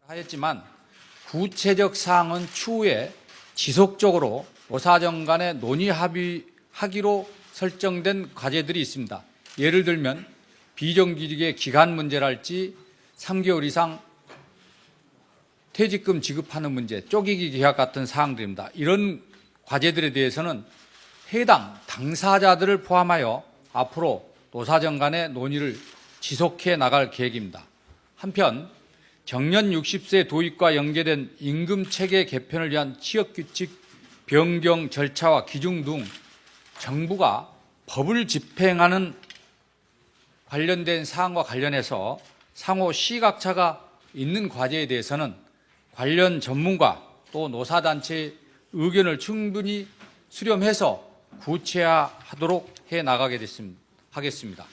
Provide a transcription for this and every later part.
하였지만 구체적 사항은 추후에 지속적으로 노사정 간에 논의 합의하기로 설정된 과제들이 있습니다. 예를 들면 비정규직의 기간 문제랄지 3개월 이상 퇴직금 지급하는 문제, 쪼개기 계약 같은 사항들입니다. 이런 과제들에 대해서는 해당 당사자들을 포함하여 앞으로 노사정 간의 논의를 지속해 나갈 계획입니다. 한편 정년 60세 도입과 연계된 임금체계 개편을 위한 취업규칙 변경 절차와 기준 등 정부가 법을 집행하는 관련된 사항과 관련해서 상호 시각차가 있는 과제에 대해서는 관련 전문가 또 노사단체의 의견을 충분히 수렴해서 구체화하도록 해나가게 하겠습니다.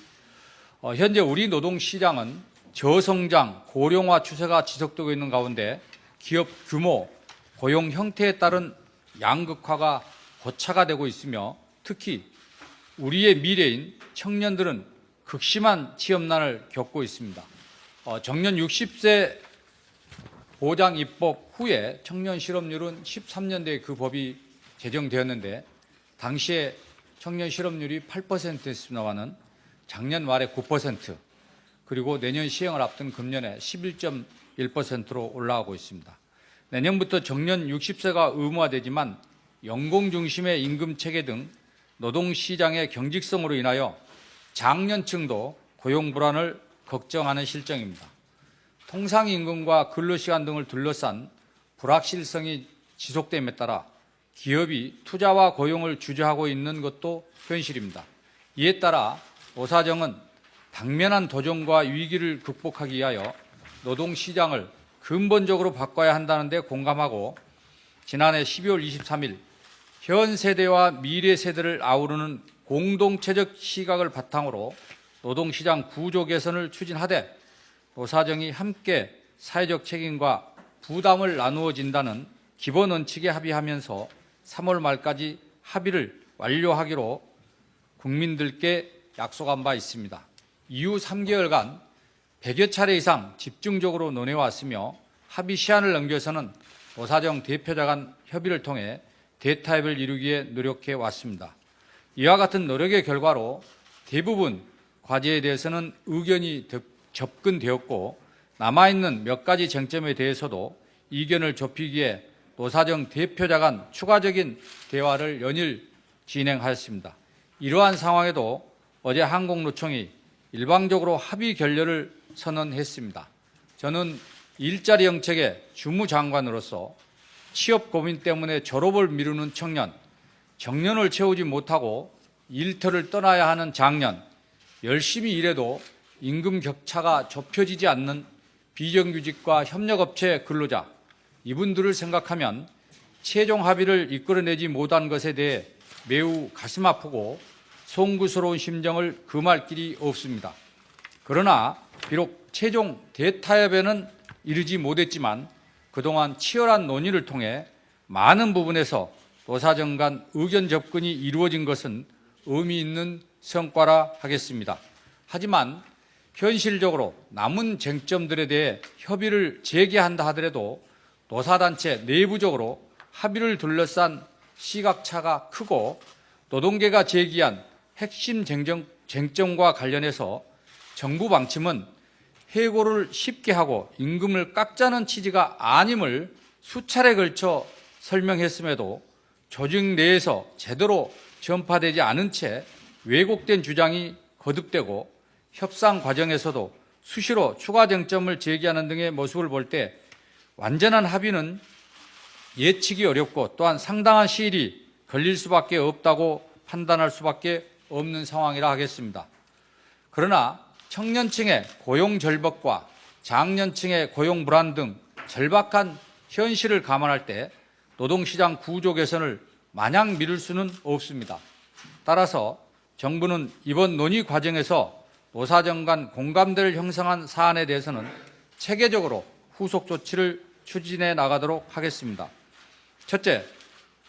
현재 우리 노동시장은 저성장, 고령화 추세가 지속되고 있는 가운데 기업 규모, 고용 형태에 따른 양극화가 고착화 되고 있으며 특히 우리의 미래인 청년들은 극심한 취업난을 겪고 있습니다. 정년 60세 보장 입법 후에 청년 실업률은 13년대에 그 법이 제정되었는데 당시에 청년 실업률이 8%였습니다마는 작년 말에 9%, 그리고 내년 시행을 앞둔 금년에 11.1%로 올라가고 있습니다. 내년부터 정년 60세가 의무화되지만 연공 중심의 임금 체계 등 노동시장의 경직성으로 인하여 장년층도 고용 불안을 걱정하는 실정입니다. 통상임금과 근로시간 등을 둘러싼 불확실성이 지속됨에 따라 기업이 투자와 고용을 주저하고 있는 것도 현실입니다. 이에 따라 노사정은 당면한 도전과 위기를 극복하기 위하여 노동시장을 근본적으로 바꿔야 한다는 데 공감하고 지난해 12월 23일 현 세대와 미래 세대를 아우르는 공동체적 시각을 바탕으로 노동시장 구조 개선을 추진하되 노사정이 함께 사회적 책임과 부담을 나누어진다는 기본 원칙에 합의하면서 3월 말까지 합의를 완료하기로 국민들께 약속한 바 있습니다. 이후 3개월간 100여 차례 이상 집중적으로 논의해왔으며 합의 시한을 넘겨서는 노사정 대표자 간 협의를 통해 대타협을 이루기에 노력해 왔습니다. 이와 같은 노력의 결과로 대부분 과제에 대해서는 의견이 접근되었고 남아있는 몇 가지 쟁점에 대해서도 이견을 좁히기에 노사정 대표자 간 추가적인 대화를 연일 진행하였습니다. 이러한 상황에도 어제 한국노총이 일방적으로 합의 결렬을 선언했습니다. 저는 일자리 정책의 주무장관으로서 취업 고민 때문에 졸업을 미루는 청년, 정년을 채우지 못하고 일터를 떠나야 하는 장년, 열심히 일해도 임금 격차가 좁혀지지 않는 비정규직과 협력업체 근로자, 이분들을 생각하면 최종 합의를 이끌어내지 못한 것에 대해 매우 가슴 아프고 송구스러운 심정을 금할 길이 없습니다. 그러나 비록 최종 대타협에는 이르지 못했지만 그동안 치열한 논의를 통해 많은 부분에서 노사정 간 의견 접근이 이루어진 것은 의미 있는 성과라 하겠습니다. 하지만 현실적으로 남은 쟁점들에 대해 협의를 재개한다 하더라도 노사단체 내부적으로 합의를 둘러싼 시각차가 크고 노동계가 제기한 핵심 쟁점과 관련해서 정부 방침은 해고를 쉽게 하고 임금을 깎자는 취지가 아님을 수차례 걸쳐 설명했음에도 조직 내에서 제대로 전파되지 않은 채 왜곡된 주장이 거듭되고 협상 과정에서도 수시로 추가 쟁점을 제기하는 등의 모습을 볼 때 완전한 합의는 예측이 어렵고 또한 상당한 시일이 걸릴 수밖에 없다고 판단할 수밖에 없는 상황이라 하겠습니다. 그러나 청년층의 고용 절벽과 장년층의 고용 불안 등 절박한 현실을 감안할 때 노동시장 구조 개선을 마냥 미룰 수는 없습니다. 따라서 정부는 이번 논의 과정에서 노사정 간 공감대를 형성한 사안에 대해서는 체계적으로 후속 조치를 추진해 나가도록 하겠습니다. 첫째,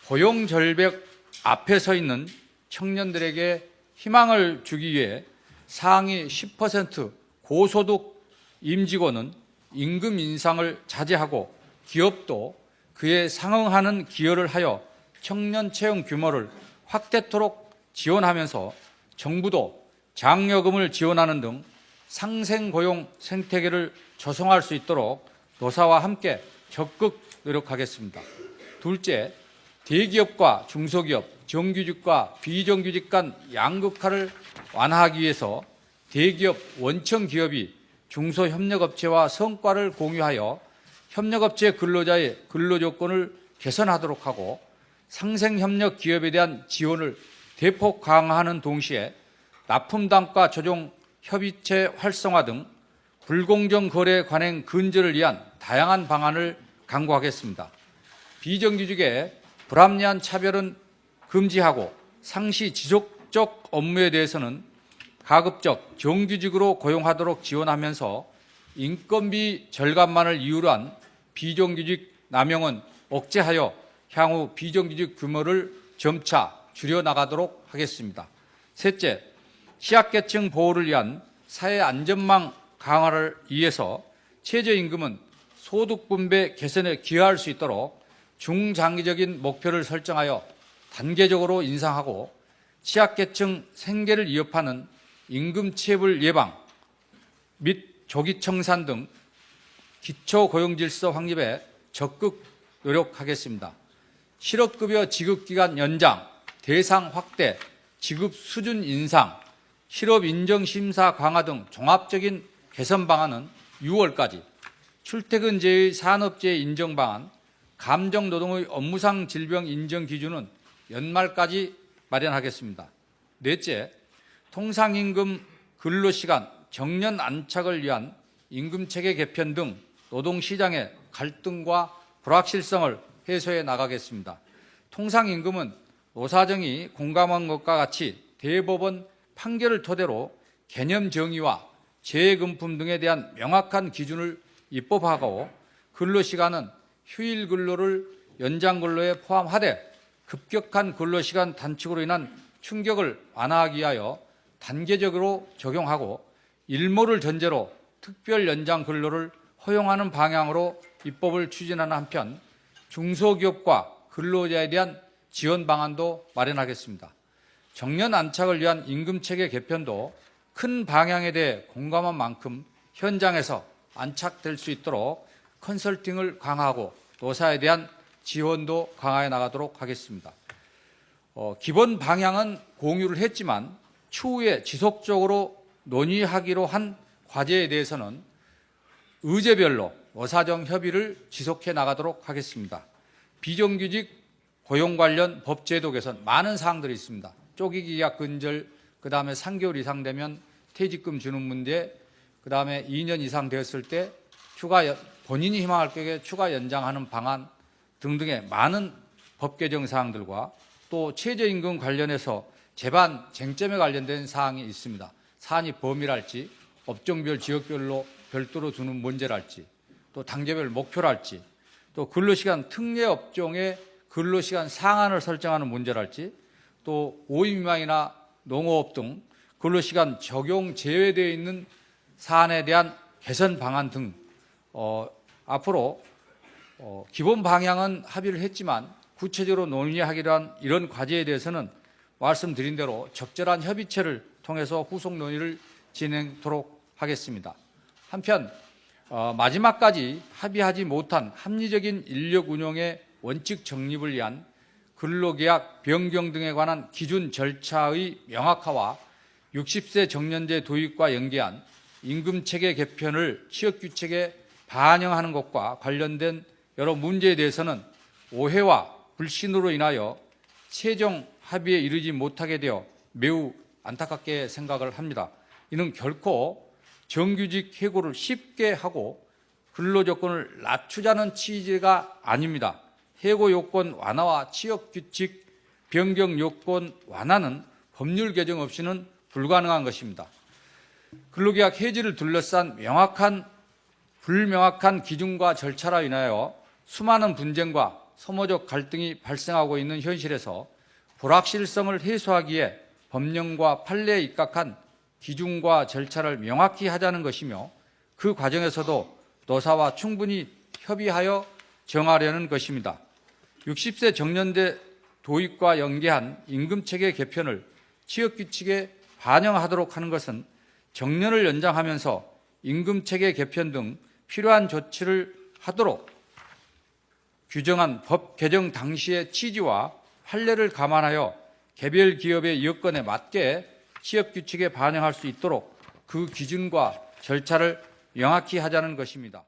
고용 절벽 앞에 서 있는 청년들에게 희망을 주기 위해 상위 10% 고소득 임직원은 임금 인상을 자제하고 기업도 그에 상응하는 기여를 하여 청년 채용 규모를 확대토록 지원하면서 정부도 장려금을 지원하는 등 상생고용 생태계를 조성할 수 있도록 노사와 함께 적극 노력하겠습니다. 둘째, 대기업과 중소기업, 정규직과 비정규직 간 양극화를 완화하기 위해서 대기업 원청 기업이 중소협력업체와 성과를 공유하여 협력업체 근로자의 근로조건을 개선하도록 하고 상생협력 기업에 대한 지원을 대폭 강화하는 동시에 납품단가 조정 협의체 활성화 등 불공정 거래 관행 근절을 위한 다양한 방안을 강구하겠습니다. 비정규직의 불합리한 차별은 금지하고 상시 지속적 업무에 대해서는 가급적 정규직으로 고용하도록 지원하면서 인건비 절감만을 이유로 한 비정규직 남용은 억제하여 향후 비정규직 규모를 점차 줄여나가도록 하겠습니다. 셋째, 취약계층 보호를 위한 사회안전망 강화를 위해서 최저임금은 소득분배 개선에 기여할 수 있도록 중장기적인 목표를 설정하여 단계적으로 인상하고 취약계층 생계를 위협하는 임금체불 예방 및 조기 청산 등 기초고용질서 확립에 적극 노력하겠습니다. 실업급여 지급기간 연장, 대상 확대, 지급 수준 인상, 실업인정심사 강화 등 종합적인 개선 방안은 6월까지, 출퇴근제의 산업재해 인정 방안, 감정노동의 업무상 질병 인정 기준은 연말까지 마련하겠습니다. 넷째, 통상임금 근로시간 정년 안착을 위한 임금체계 개편 등 노동시장의 갈등과 불확실성을 해소해 나가겠습니다. 통상임금은 노사정이 공감한 것과 같이 대법원 판결을 토대로 개념 정의와 재금품 등에 대한 명확한 기준을 입법하고 근로시간은 휴일 근로를 연장 근로에 포함하되 급격한 근로시간 단축으로 인한 충격을 완화하기 위하여 단계적으로 적용하고 일모를 전제로 특별 연장 근로를 허용하는 방향으로 입법을 추진하는 한편 중소기업과 근로자에 대한 지원 방안도 마련하겠습니다. 정년 안착을 위한 임금체계 개편도 큰 방향에 대해 공감한 만큼 현장에서 안착될 수 있도록 컨설팅을 강화하고 노사에 대한 지원도 강화해 나가도록 하겠습니다. 기본 방향은 공유를 했지만 추후에 지속적으로 논의하기로 한 과제에 대해서는 의제별로 노사정 협의를 지속해 나가도록 하겠습니다. 비정규직 고용 관련 법제도 개선 많은 사항들이 있습니다. 쪼개기 계약 근절, 그다음에 3개월 이상 되면 퇴직금 주는 문제, 그다음에 2년 이상 되었을 때 본인이 희망할 경우에 추가 연장하는 방안 등등의 많은 법 개정 사항들과 또 최저임금 관련해서 제반 쟁점에 관련된 사항이 있습니다. 산이 범위랄지, 업종별 지역별로 별도로 두는 문제랄지, 또 단계별 목표랄지, 또 근로시간 특례 업종의 근로시간 상한을 설정하는 문제랄지, 또 5인 미만이나 농어업 등 근로시간 적용 제외되어 있는 사안에 대한 개선 방안 등 앞으로 기본 방향은 합의를 했지만 구체적으로 논의하기로 한 이런 과제에 대해서는 말씀드린 대로 적절한 협의체를 통해서 후속 논의를 진행토록 하겠습니다. 한편 마지막까지 합의하지 못한 합리적인 인력 운용의 원칙 정립을 위한 근로계약 변경 등에 관한 기준 절차의 명확화와 60세 정년제 도입과 연계한 임금체계 개편을 취업규칙에 반영하는 것과 관련된 여러 문제에 대해서는 오해와 불신으로 인하여 최종 합의에 이르지 못하게 되어 매우 안타깝게 생각을 합니다. 이는 결코 정규직 해고를 쉽게 하고 근로조건을 낮추자는 취지가 아닙니다. 해고 요건 완화와 취업규칙 변경 요건 완화는 법률 개정 없이는 불가능한 것입니다. 근로계약 해지를 둘러싼 불명확한 기준과 절차로 인하여 수많은 분쟁과 소모적 갈등이 발생하고 있는 현실에서 불확실성을 해소하기에 법령과 판례에 입각한 기준과 절차를 명확히 하자는 것이며 그 과정에서도 노사와 충분히 협의하여 정하려는 것입니다. 60세 정년대 도입과 연계한 임금체계 개편을 취업규칙에 반영하도록 하는 것은 정년을 연장하면서 임금체계 개편 등 필요한 조치를 하도록 규정한 법 개정 당시의 취지와 판례를 감안하여 개별 기업의 여건에 맞게 취업규칙에 반영할 수 있도록 그 기준과 절차를 명확히 하자는 것입니다.